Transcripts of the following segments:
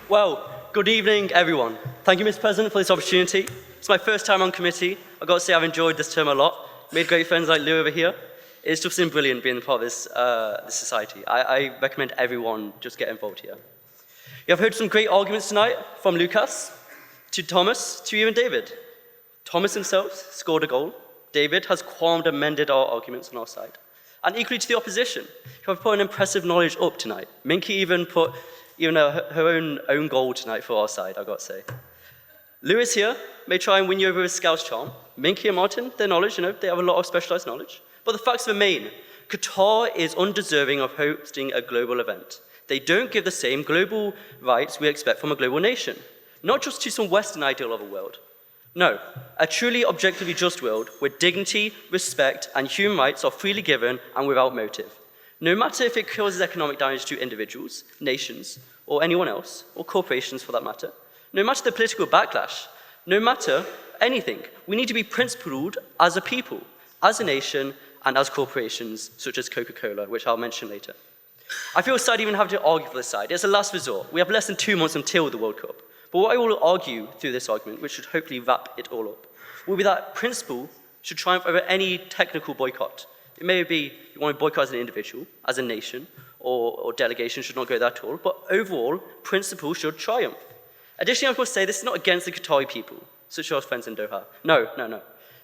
Well, good evening, everyone. Thank you, Mr. President, for this opportunity. It's my first time on committee. I've got to say I've enjoyed this term a lot. Made great friends like Lou over here. It's just been brilliant being part of this society. I recommend everyone just get involved here. You have heard some great arguments tonight, from Lucas, to Thomas, to even David. Thomas himself scored a goal. David has qualmed and mended our arguments on our side. And equally to the opposition, who have put an impressive knowledge up tonight. Minky even put her own goal tonight for our side, I've got to say. Lewis here may try and win you over with Scout's charm. Minky and Martin, their knowledge, they have a lot of specialized knowledge. But the facts remain. Qatar is undeserving of hosting a global event. They don't give the same global rights we expect from a global nation. Not just to some Western ideal of a world. No, a truly objectively just world where dignity, respect, and human rights are freely given and without motive. No matter if it causes economic damage to individuals, nations, or anyone else, or corporations for that matter. No matter the political backlash, no matter anything, we need to be principled as a people, as a nation, and as corporations such as Coca-Cola, which I'll mention later. I feel sad even having to argue for this side. It's a last resort. We have less than 2 months until the World Cup. But what I will argue through this argument, which should hopefully wrap it all up, will be that principle should triumph over any technical boycott. It may be you want to boycott as an individual, as a nation, or delegation should not go there at all, but overall, principle should triumph. Additionally, I must say this is not against the Qatari people, such as our friends in Doha. No.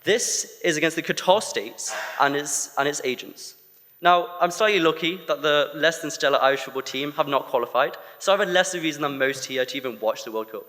This is against the Qatar states and its agents. Now, I'm slightly lucky that the less than stellar Irish football team have not qualified, so I have a lesser reason than most here to even watch the World Cup.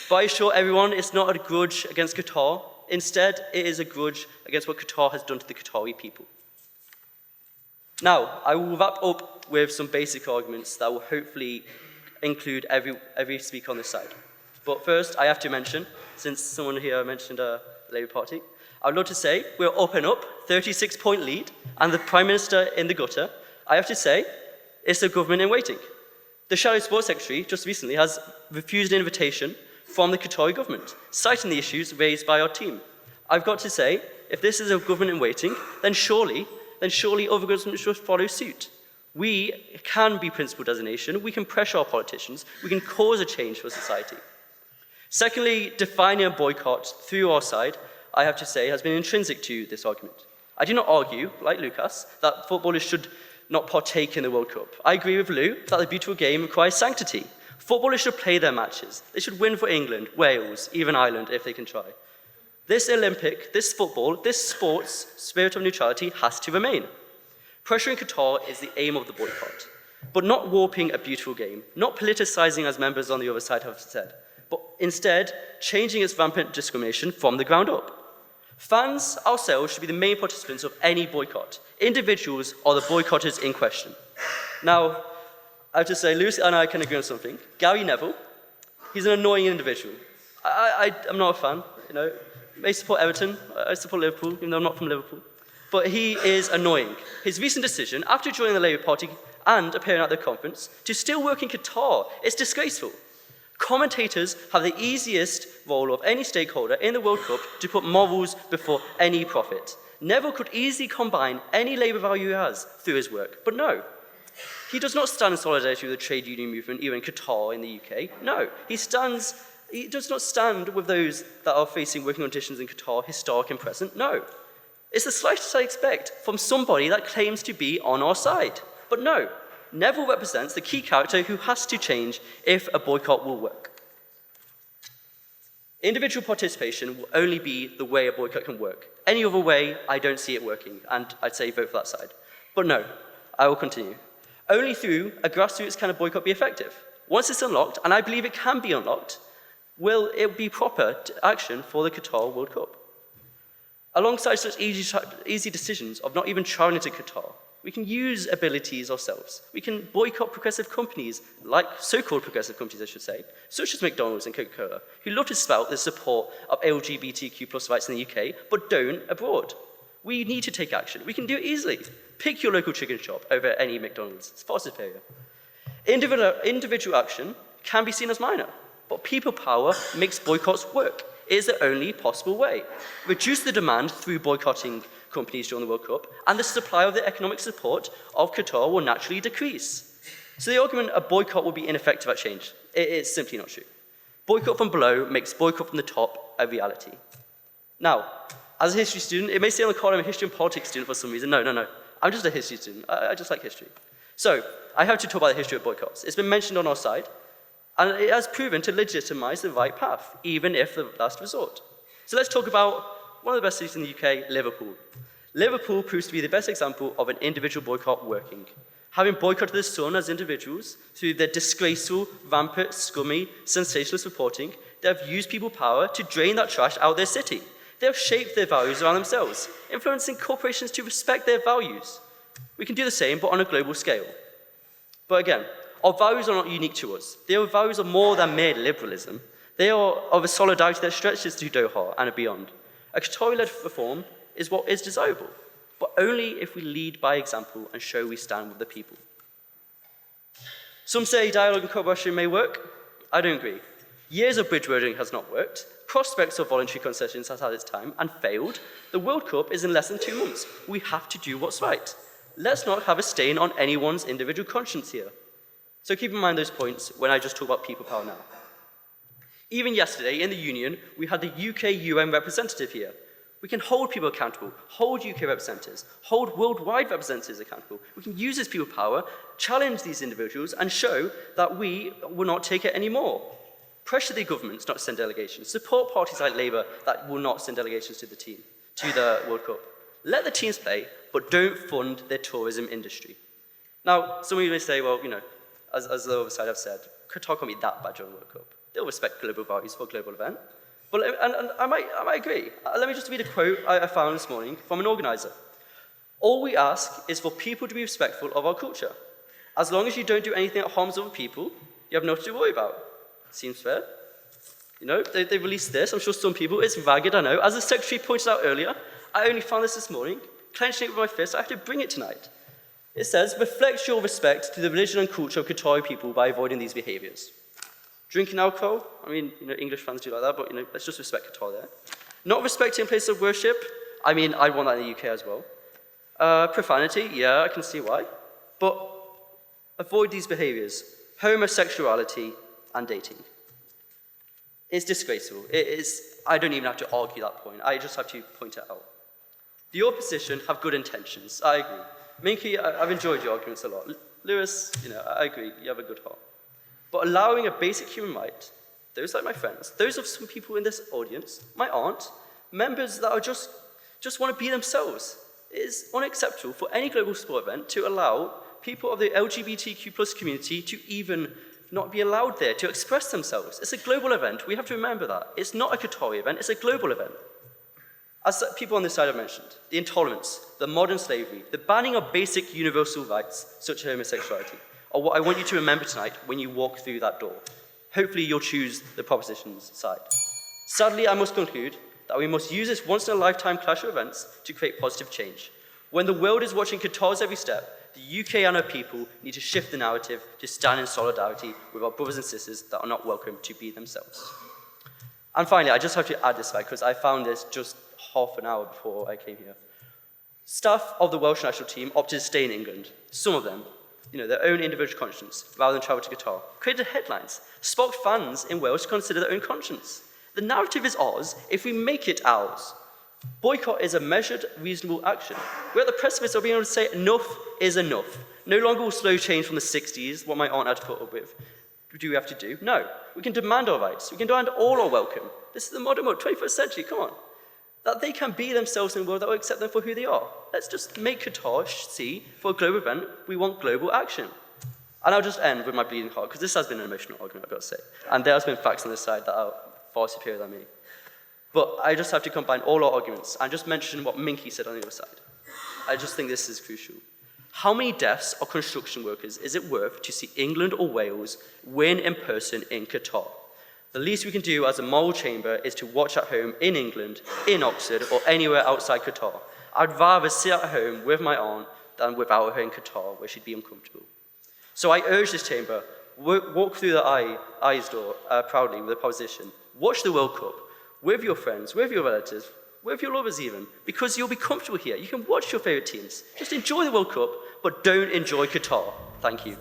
But I assure everyone it's not a grudge against Qatar. Instead, it is a grudge against what Qatar has done to the Qatari people. Now, I will wrap up with some basic arguments that will hopefully include every speaker on this side. But first, I have to mention, since someone here mentioned the Labour Party, I would love to say we're up and up, 36-point lead, and the Prime Minister in the gutter. I have to say, it's a government in waiting. The Shadow Sports Secretary just recently has refused an invitation from the Qatari government, citing the issues raised by our team. I've got to say, if this is a government in waiting, then surely other governments should follow suit. We can be principled as a nation, we can pressure our politicians, we can cause a change for society. Secondly, defining a boycott through our side, I have to say, has been intrinsic to this argument. I do not argue, like Lucas, that footballers should not partake in the World Cup. I agree with Lou that the beautiful game requires sanctity. Footballers should play their matches. They should win for England, Wales, even Ireland, if they can try. This Olympic, this football, this sports spirit of neutrality has to remain. Pressuring Qatar is the aim of the boycott, but not warping a beautiful game, not politicizing as members on the other side have said, but instead changing its rampant discrimination from the ground up. Fans ourselves should be the main participants of any boycott. Individuals are the boycotters in question. Now, I have to say, Lewis and I can agree on something. Gary Neville, he's an annoying individual. I'm not a fan, I support Everton, I support Liverpool, even though I'm not from Liverpool. But he is annoying. His recent decision, after joining the Labour Party and appearing at the conference, to still work in Qatar is disgraceful. Commentators have the easiest role of any stakeholder in the World Cup to put morals before any profit. Neville could easily combine any Labour value he has through his work, but no. He does not stand in solidarity with the trade union movement, either in Qatar in the UK. No, he does not stand with those that are facing working conditions in Qatar, historic and present. No. It's the slightest I expect from somebody that claims to be on our side. But no, Neville represents the key character who has to change if a boycott will work. Individual participation will only be the way a boycott can work. Any other way, I don't see it working, and I'd say vote for that side. But no, I will continue. Only through a grassroots can a boycott be effective. Once it's unlocked, and I believe it can be unlocked, will it be proper action for the Qatar World Cup? Alongside such easy decisions of not even traveling to Qatar, we can use abilities ourselves. We can boycott progressive companies, like so-called progressive companies, I should say, such as McDonald's and Coca-Cola, who love to spout the support of LGBTQ+ rights in the UK, but don't abroad. We need to take action. We can do it easily. Pick your local chicken shop over any McDonald's. It's far superior. Individual action can be seen as minor, but people power makes boycotts work. It is the only possible way. Reduce the demand through boycotting companies during the World Cup, and the supply of the economic support of Qatar will naturally decrease. So the argument a boycott will be ineffective at change, it's simply not true. Boycott from below makes boycott from the top a reality. Now, as a history student, it may say on the card I'm a history and politics student for some reason. No. I'm just a history student. I just like history. So, I have to talk about the history of boycotts. It's been mentioned on our side, and it has proven to legitimize the right path, even if the last resort. So let's talk about one of the best cities in the UK, Liverpool. Liverpool proves to be the best example of an individual boycott working. Having boycotted the Sun as individuals through their disgraceful, rampant, scummy, sensationalist reporting, they have used people power to drain that trash out of their city. They have shaped their values around themselves, influencing corporations to respect their values. We can do the same, but on a global scale. But again, our values are not unique to us. Their values are more than mere liberalism. They are of a solidarity that stretches to Doha and beyond. A Qatari-led reform is what is desirable, but only if we lead by example and show we stand with the people. Some say dialogue and cooperation may work. I don't agree. Years of bridge building has not worked. Prospects of voluntary concessions has had its time and failed. The World Cup is in less than 2 months. We have to do what's right. Let's not have a stain on anyone's individual conscience here. So keep in mind those points when I just talk about people power now. Even yesterday in the Union, we had the UK UN representative here. We can hold people accountable, hold UK representatives, hold worldwide representatives accountable. We can use this people power, challenge these individuals, and show that we will not take it anymore. Pressure the governments not to send delegations. Support parties like Labour that will not send delegations to the World Cup. Let the teams play, but don't fund their tourism industry. Now, some of you may say, well, as the other side have said, Qatar can't be that bad during the World Cup. They'll respect global values for a global event. But and I might agree. Let me just read a quote I found this morning from an organizer. All we ask is for people to be respectful of our culture. As long as you don't do anything that harms other people, you have nothing to worry about. Seems fair. They released this. I'm sure some people, it's ragged, I know. As the secretary pointed out earlier, I only found this morning, clenching it with my fist, I have to bring it tonight. It says, reflect your respect to the religion and culture of Qatari people by avoiding these behaviours. Drinking alcohol, English fans do like that, but let's just respect Qatar there. Not respecting places of worship, I want that in the UK as well. Profanity, yeah, I can see why. But avoid these behaviours. Homosexuality and dating. It's disgraceful. I don't even have to argue that point. I just have to point it out. The opposition have good intentions. I agree. Minky, I've enjoyed your arguments a lot. Lewis, I agree. You have a good heart. But allowing a basic human right, those like my friends, those of some people in this audience, my aunt, members that are just want to be themselves, it is unacceptable for any global sport event to allow people of the LGBTQ+ community to even not be allowed there to express themselves. It's a global event. We have to remember that. It's not a Qatari event. It's a global event. As people on this side have mentioned, the intolerance, the modern slavery, the banning of basic universal rights, such as homosexuality, are what I want you to remember tonight when you walk through that door. Hopefully you'll choose the proposition's side. Sadly, I must conclude that we must use this once-in-a-lifetime clash of events to create positive change. When the world is watching Qatar's every step, the UK and our people need to shift the narrative to stand in solidarity with our brothers and sisters that are not welcome to be themselves. And finally, I just have to add this fact because I found this just half an hour before I came here. Staff of the Welsh national team opted to stay in England. Some of them, their own individual conscience, rather than travel to Qatar, created headlines, sparked fans in Wales to consider their own conscience. The narrative is ours if we make it ours. Boycott is a measured, reasonable action. We're at the precipice of being able to say enough is enough. No longer will slow change from the 60s, what my aunt had to put up with. Do we have to do? No. We can demand our rights. We can demand all our welcome. This is the modern world, 21st century, come on. That they can be themselves in a world that will accept them for who they are. Let's just make Qatar see, for a global event, we want global action. And I'll just end with my bleeding heart, because this has been an emotional argument, I've got to say. And there has been facts on this side that are far superior than me. But I just have to combine all our arguments and just mention what Minky said on the other side. I just think this is crucial. How many deaths of construction workers is it worth to see England or Wales win in person in Qatar? The least we can do as a moral chamber is to watch at home in England, in Oxford, or anywhere outside Qatar. I'd rather sit at home with my aunt than without her in Qatar, where she'd be uncomfortable. So I urge this chamber, walk through the eyes door proudly with a proposition. Watch the World Cup with your friends, with your relatives, with your lovers even, because you'll be comfortable here. You can watch your favourite teams. Just enjoy the World Cup, but don't enjoy Qatar. Thank you.